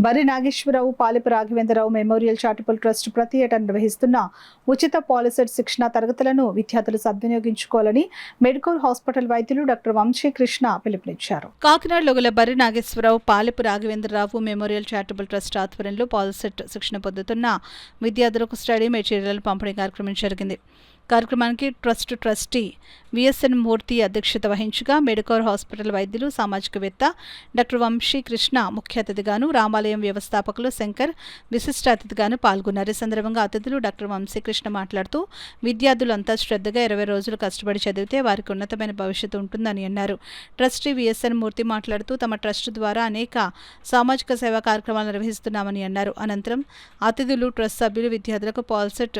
బరి Nageswararao, Palepu Raghavendrarao memorial charitable trust ప్రతి ఏటా నిర్వహిస్తున్న ఉచిత పాలిసెట్ శిక్షణ తరగతులను విద్యార్థులు సద్వినియోగించుకోవాలని మెడికల్ హాస్పిటల్ వైద్యులు డాక్టర్ వంశీకృష్ణ పిలుపునిచ్చారు. కాకినాడలో గల Bari Nageswararao, Palepu Raghavendrarao memorial charitable trust ఆధ్వర్యంలో పాలిసెట్ శిక్షణ పొందుతున్న విద్యార్థులకు స్టడీ మెటీరియల్ పంపిణీ కార్యక్రమం జరిగింది. కార్యక్రమానికి ట్రస్టీ విఎస్ఎన్ మూర్తి అధ్యక్షత వహించగా మెడికల్ హాస్పిటల్ వైద్యులు, సామాజికవేత్త డాక్టర్ వంశీకృష్ణ ముఖ్య అతిథిగాను, రామాలయం వ్యవస్థాపకులు శంకర్ విశిష్ట అతిథిగాను పాల్గొన్నారు. ఈ సందర్భంగా అతిథులు డాక్టర్ వంశీకృష్ణ మాట్లాడుతూ విద్యార్థులంతా శ్రద్ధగా 20 రోజులు కష్టపడి చదివితే వారికి ఉన్నతమైన భవిష్యత్తు ఉంటుందని అన్నారు. ట్రస్టీ విఎస్ఎన్ మూర్తి మాట్లాడుతూ తమ ట్రస్ట్ ద్వారా అనేక సామాజిక సేవా కార్యక్రమాలు నిర్వహిస్తున్నామని అన్నారు. అనంతరం అతిథులు, ట్రస్ట్ సభ్యులు విద్యార్థులకు పాలిసెట్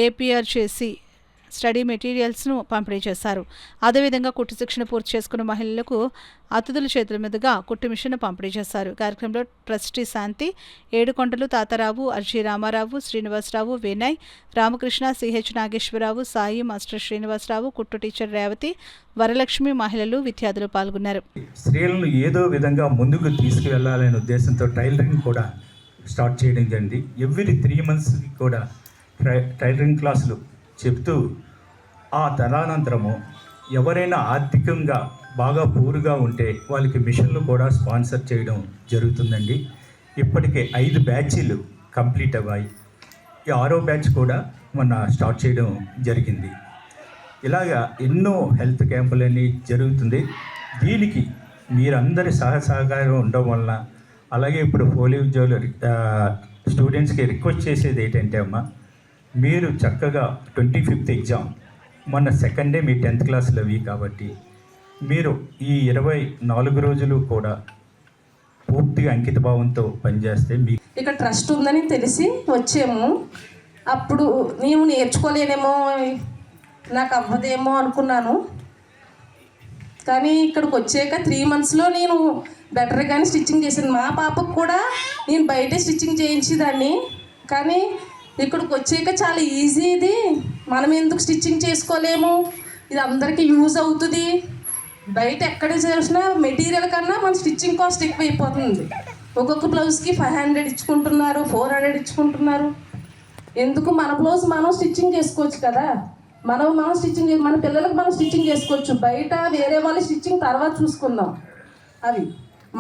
ఏపీఆర్ చేసి స్టడీ మెటీరియల్స్ను పంపిణీ చేశారు. అదేవిధంగా కుట్టు శిక్షణ పూర్తి చేసుకున్న మహిళలకు అతిథుల చేతుల మీదుగా కుట్టు మిషన్ పంపిణీ చేశారు. కార్యక్రమంలో ట్రస్టీ శాంతి, ఏడుకొండలు తాతారావు, అర్జీ రామారావు, శ్రీనివాసరావు, వినయ్, రామకృష్ణ, సిహెచ్ నాగేశ్వరరావు, సాయి, మాస్టర్ శ్రీనివాసరావు, కుట్టు టీచర్ రేవతి, వరలక్ష్మి మహిళలు, విద్యార్థులు పాల్గొన్నారు. స్త్రీలను ఏదో విధంగా ముందుకు తీసుకువెళ్లాలనే ఉద్దేశంతో టైలరింగ్ కూడా స్టార్ట్ చేయడం జరిగింది. ఎవ్రీ 3 months కూడా టైలరింగ్ క్లాసులు చెప్తూ ఆ తదనంతరము ఎవరైనా ఆర్థికంగా బాగా పూర్గా ఉంటే వాళ్ళకి మిషన్లు కూడా స్పాన్సర్ చేయడం జరుగుతుందండి. ఇప్పటికే 5 బ్యాచ్లు కంప్లీట్ అవ్వాయి. ఈ 6వ బ్యాచ్ కూడా మొన్న స్టార్ట్ చేయడం జరిగింది. ఇలాగా ఎన్నో హెల్త్ క్యాంపులన్నీ జరుగుతుంది. దీనికి మీరందరి సహకారం ఉండడం వలన, అలాగే ఇప్పుడు పోలియో ఉద్యోగులు స్టూడెంట్స్కి రిక్వెస్ట్ చేసేది ఏంటంటే అమ్మా, మీరు చక్కగా 25th ఎగ్జామ్ మొన్న 2nd డే మీ 10th క్లాస్లో అవి కాబట్టి మీరు ఈ 24 రోజులు కూడా పూర్తిగా అంకిత భావంతో పనిచేస్తే మీ ఇక్కడ ట్రస్ట్ ఉందని తెలిసి వచ్చాము. అప్పుడు నేను నేర్చుకోలేనేమో, నాకు అవ్వదేమో అనుకున్నాను. కానీ ఇక్కడికి వచ్చాక 3 monthsలో నేను బెటర్గానే స్టిచ్చింగ్ చేశాను. మా పాపకు కూడా నేను బయటే స్టిచ్చింగ్ చేయించేదాన్ని. కానీ ఇక్కడికి వచ్చాక చాలా ఈజీ. ఇది మనం ఎందుకు స్టిచ్చింగ్ చేసుకోలేము, ఇది అందరికీ యూజ్ అవుతుంది. బయట ఎక్కడ చేసినా మెటీరియల్ కన్నా మన స్టిచ్చింగ్ కాస్ట్ ఎక్కువైపోతుంది. ఒక్కొక్క బ్లౌజ్కి 500 ఇచ్చుకుంటున్నారు, 400 ఇచ్చుకుంటున్నారు. ఎందుకు మన బ్లౌజ్ మనం స్టిచ్చింగ్ చేసుకోవచ్చు కదా. మనం స్టిచ్చింగ్, మన పిల్లలకు మనం స్టిచ్చింగ్ చేసుకోవచ్చు. బయట వేరే వాళ్ళ స్టిచ్చింగ్ తర్వాత చూసుకుందాం. అవి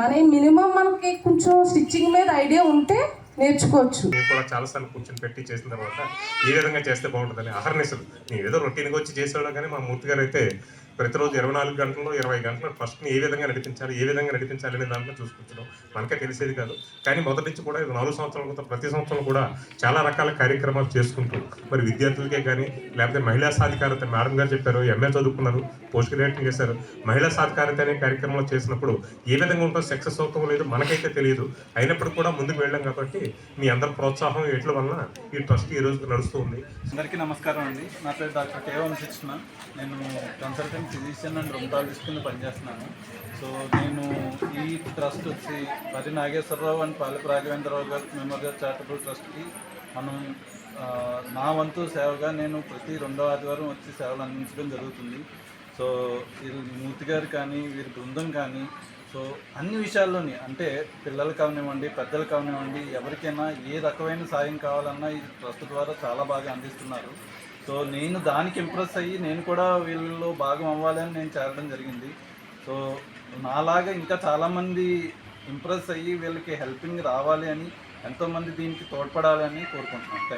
మన మినిమం మనకి కొంచెం స్టిచ్చింగ్ మీద ఐడియా ఉంటే నేర్చుకోవచ్చు. నేను కూడా చాలాసార్లు కూర్చొని పెట్టి చేసిన తర్వాత ఏ విధంగా చేస్తే బాగుంటుందని అహర్నిశలు నేను ఏదో రొటీన్గా వచ్చి చేసేవాడు. కానీ మా మూర్తి గారు అయితే ప్రతిరోజు 24 గంటల్లో 20 గంటలు ట్రస్ట్ని ఏ విధంగా నడిపించాలి అనే దాంట్లో చూసుకుంటున్నాం. మనకే తెలిసేది కాదు. కానీ మొదటి నుంచి కూడా 4 సంవత్సరాల క్రితం ప్రతి సంవత్సరం కూడా చాలా రకాల కార్యక్రమాలు చేసుకుంటూ మరి విద్యార్థులకే కానీ, లేకపోతే మహిళా సాధికారత మేడం గారు చెప్పారు, ఎంఏ చదువుకున్నారు, పోస్ట్ గ్రాడ్యుయేషన్ చేశారు. మహిళా సాధికారత అనే కార్యక్రమాలు చేసినప్పుడు ఏ విధంగా ఉంటుందో సక్సెస్ అవుతామో లేదు మనకైతే తెలియదు. అయినప్పుడు కూడా ముందుకు వెళ్ళాం కాబట్టి మీ అందరి ప్రోత్సాహం ఎట్ల వలన ఈ ట్రస్ట్ ఈ రోజు నడుస్తూ ఉంది. అందరికీ నమస్కారం అండి. నా పేరు డాక్టర్ కే వంశీకృష్ణ. నేను కన్సల్టెంట్ ఫిజిషియన్ అండ్ రొమటాలజిస్ట్ కింద పనిచేస్తున్నాను. సో నేను ఈ ట్రస్ట్ వచ్చి బరి నాగేశ్వరరావు అండ్ పాలెపు రాఘవేంద్రరావు గారు మెమోరియల్ చారిటబుల్ ట్రస్ట్కి మనం నా వంతు సేవగా నేను ప్రతి 2వ ఆదివారం వచ్చి సేవలు అందించడం జరుగుతుంది. సో వీరు మూర్తి గారు కానీ, వీరి బృందం కానీ, సో అన్ని విషయాల్లోని అంటే పిల్లలు కానివ్వండి, పెద్దలు కానివ్వండి, ఎవరికైనా ఏ రకమైన సాయం కావాలన్నా ఈ ట్రస్ట్ ద్వారా చాలా బాగా అందిస్తున్నారు. సో నేను దానికి ఇంప్రెస్ అయ్యి నేను కూడా వీళ్ళలో భాగం అవ్వాలని నేను చేరడం జరిగింది. సో నాలాగా ఇంకా చాలామంది ఇంప్రెస్ అయ్యి వీళ్ళకి హెల్పింగ్ రావాలి అని, ఎంతోమంది దీనికి తోడ్పడాలని కోరుకుంటున్నాను.